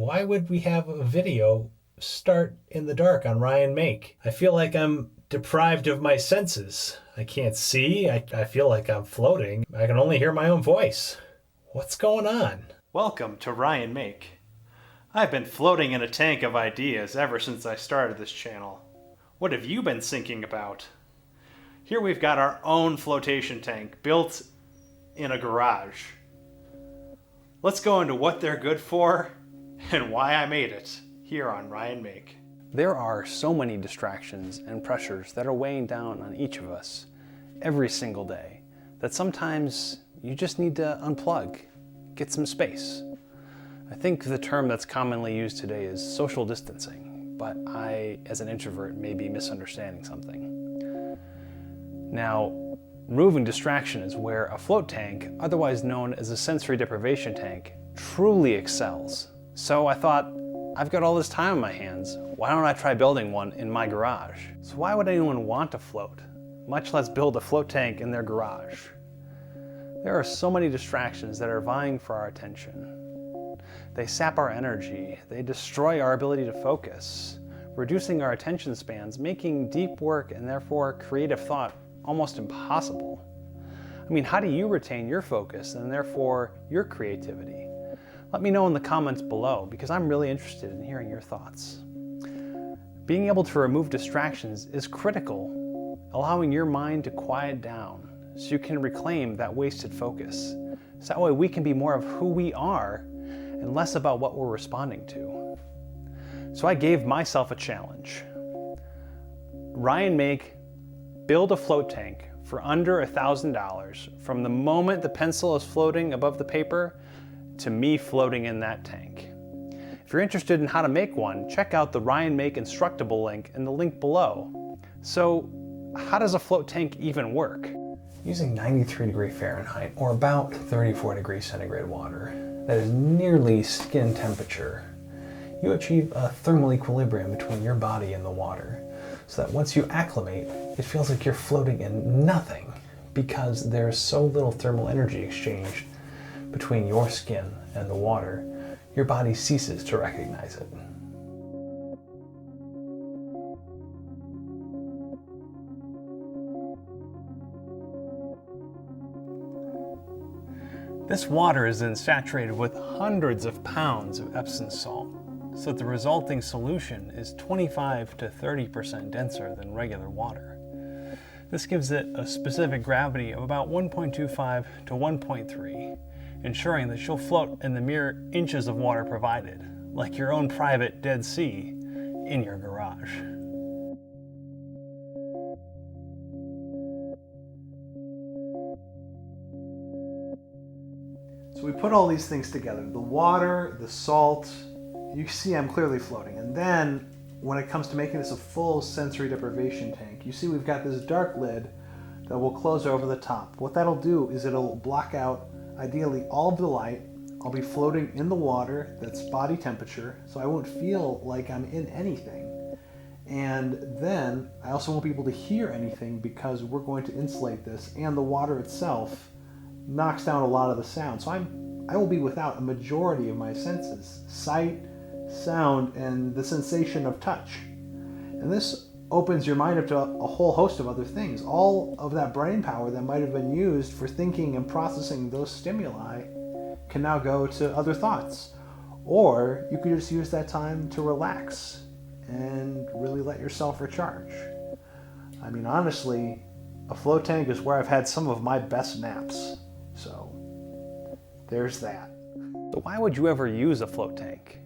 Why would we have a video start in the dark on Ryan Make? I feel like I'm deprived of my senses. I can't see. I feel like I'm floating. I can only hear my own voice. What's going on? Welcome to Ryan Make. I've been floating in a tank of ideas ever since I started this channel. What have you been thinking about? Here we've got our own flotation tank built in a garage. Let's go into what they're good for and why I made it here on Ryan Make. There are so many distractions and pressures that are weighing down on each of us every single day that sometimes you just need to unplug, get some space. I think the term that's commonly used today is social distancing, but I, as an introvert, may be misunderstanding something. Now, removing distraction is where a float tank, otherwise known as a sensory deprivation tank, truly excels. So I thought, I've got all this time on my hands, why don't I try building one in my garage? So why would anyone want to float, much less build a float tank in their garage? There are so many distractions that are vying for our attention. They sap our energy, they destroy our ability to focus, reducing our attention spans, making deep work and therefore creative thought almost impossible. I mean, how do you retain your focus and therefore your creativity? Let me know in the comments below because I'm really interested in hearing your thoughts. Being able to remove distractions is critical, allowing your mind to quiet down so you can reclaim that wasted focus. So that way we can be more of who we are and less about what we're responding to. So I gave myself a challenge. Ryan Make, build a float tank for under $1,000 from the moment the pencil is floating above the paper to me floating in that tank. If you're interested in how to make one, check out the Ryan Make Instructable link in the link below. So how does a float tank even work? Using 93 Fahrenheit or about 34 degrees centigrade water that is nearly skin temperature, you achieve a thermal equilibrium between your body and the water, so that once you acclimate, it feels like you're floating in nothing because there's so little thermal energy exchanged between your skin and the water, your body ceases to recognize it. This water is then saturated with hundreds of pounds of Epsom salt, so that the resulting solution is 25 to 30% denser than regular water. This gives it a specific gravity of about 1.25 to 1.3, ensuring that you'll float in the mere inches of water provided, like your own private Dead Sea in your garage. So we put all these things together, the water, the salt, you see I'm clearly floating. And then when it comes to making this a full sensory deprivation tank, you see we've got this dark lid that will close over the top. What that'll do is it'll block out ideally all of the light. I'll be floating in the water that's body temperature, so I won't feel like I'm in anything. And then I also won't be able to hear anything because we're going to insulate this, and the water itself knocks down a lot of the sound. So I will be without a majority of my senses: sight, sound, and the sensation of touch. And this opens your mind up to a whole host of other things. All of that brain power that might have been used for thinking and processing those stimuli can now go to other thoughts. Or you could just use that time to relax and really let yourself recharge. I mean, honestly, a float tank is where I've had some of my best naps. So there's that. So why would you ever use a float tank?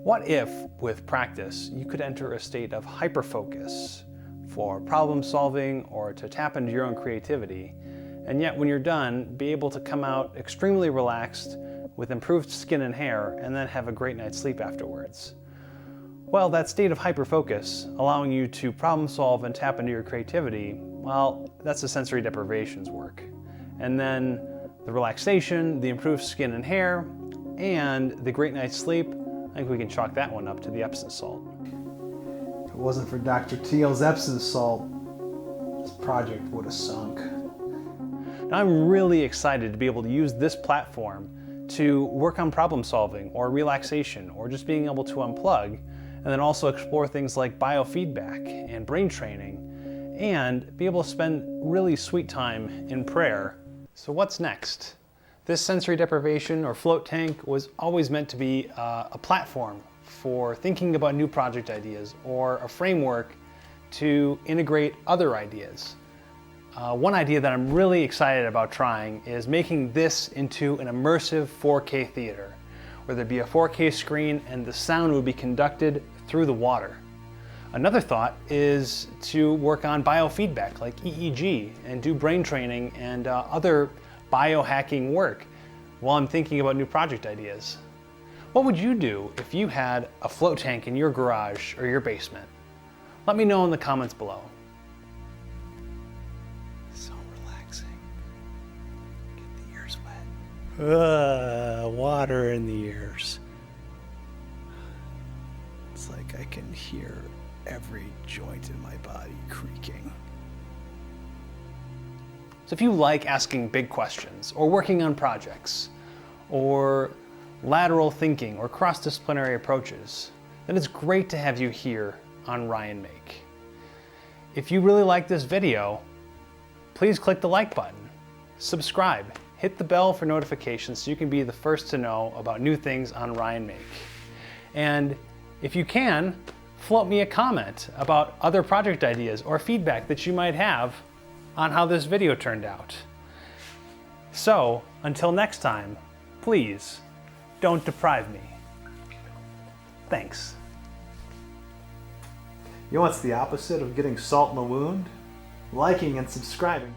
What if, with practice, you could enter a state of hyperfocus for problem solving or to tap into your own creativity, and yet when you're done, be able to come out extremely relaxed with improved skin and hair and then have a great night's sleep afterwards? Well, that state of hyperfocus, allowing you to problem solve and tap into your creativity, well, that's the sensory deprivation's work. And then the relaxation, the improved skin and hair, and the great night's sleep, I think we can chalk that one up to the Epsom salt. If it wasn't for Dr. Thiel's Epsom salt, this project would have sunk. Now I'm really excited to be able to use this platform to work on problem solving or relaxation or just being able to unplug, and then also explore things like biofeedback and brain training and be able to spend really sweet time in prayer. So what's next? This sensory deprivation or float tank was always meant to be a platform for thinking about new project ideas or a framework to integrate other ideas. One idea that I'm really excited about trying is making this into an immersive 4K theater, where there'd be a 4K screen and the sound would be conducted through the water. Another thought is to work on biofeedback like EEG and do brain training and other biohacking work while I'm thinking about new project ideas. What would you do if you had a float tank in your garage or your basement? Let me know in the comments below. So relaxing. Get the ears wet. Water in the ears. It's like I can hear every joint in my body creaking. So if you like asking big questions or working on projects or lateral thinking or cross-disciplinary approaches, then it's great to have you here on Ryan Make. If you really like this video, please click the like button, subscribe, hit the bell for notifications so you can be the first to know about new things on Ryan Make. And if you can, float me a comment about other project ideas or feedback that you might have on how this video turned out. So, until next time, please don't deprive me. Thanks. You know what's the opposite of getting salt in the wound? Liking and subscribing.